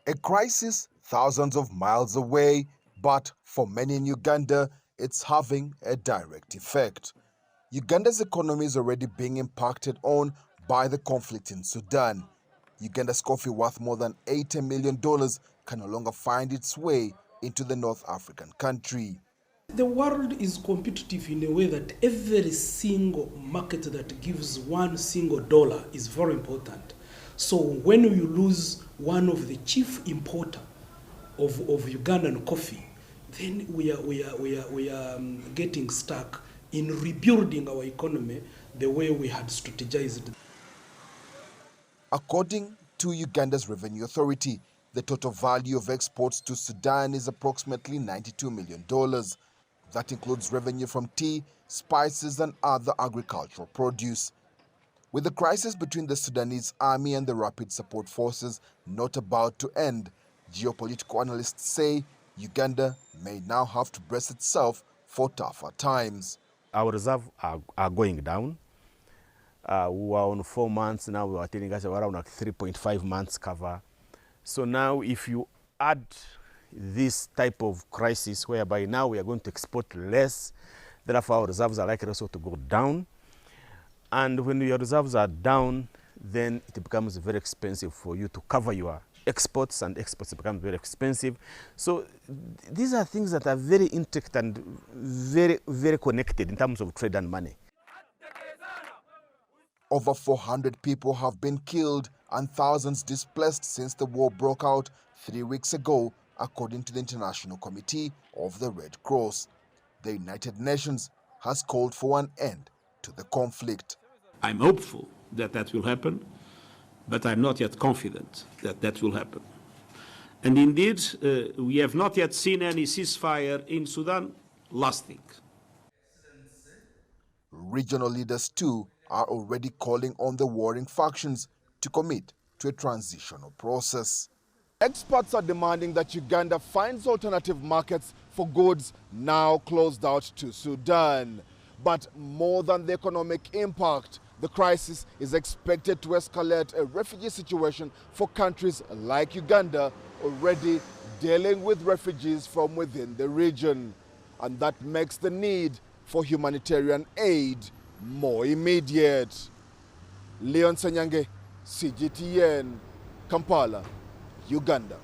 A crisis thousands of miles away, but for many in Uganda, it's having a direct effect. Uganda's economy is already being impacted on by the conflict in Sudan. Uganda's coffee, worth more than $80 million, can no longer find its way into the North African country. The world is competitive in a way that every single market that gives $1 is very important. So when you lose one of the chief importer of Ugandan coffee, then we are getting stuck in rebuilding our economy the way we had strategized. According to Uganda's Revenue Authority, the total value of exports to Sudan is approximately $92 million. That includes revenue from tea, spices, and other agricultural produce. With the crisis between the Sudanese army and the Rapid Support Forces not about to end, geopolitical analysts say Uganda may now have to brace itself for tougher times. Our reserves are going down. We were on 4 months, now we are telling us around like 3.5 months cover. So now if you add this type of crisis whereby now we are going to export less, therefore our reserves are likely also to go down. And when your reserves are down, then it becomes very expensive for you to cover your exports, and exports become very expensive. So these are things that are very intricate and very, very connected in terms of trade and money. Over 400 people have been killed and thousands displaced since the war broke out 3 weeks ago, according to the International Committee of the Red Cross. The United Nations has called for an end to the conflict. I'm hopeful that that will happen, but I'm not yet confident that that will happen. And indeed, we have not yet seen any ceasefire in Sudan lasting. Regional leaders too are already calling on the warring factions to commit to a transitional process. Experts are demanding that Uganda finds alternative markets for goods now closed out to Sudan. But more than the economic impact, the crisis is expected to escalate a refugee situation for countries like Uganda, already dealing with refugees from within the region. And that makes the need for humanitarian aid more immediate. Leon Sanyange, CGTN, Kampala, Uganda.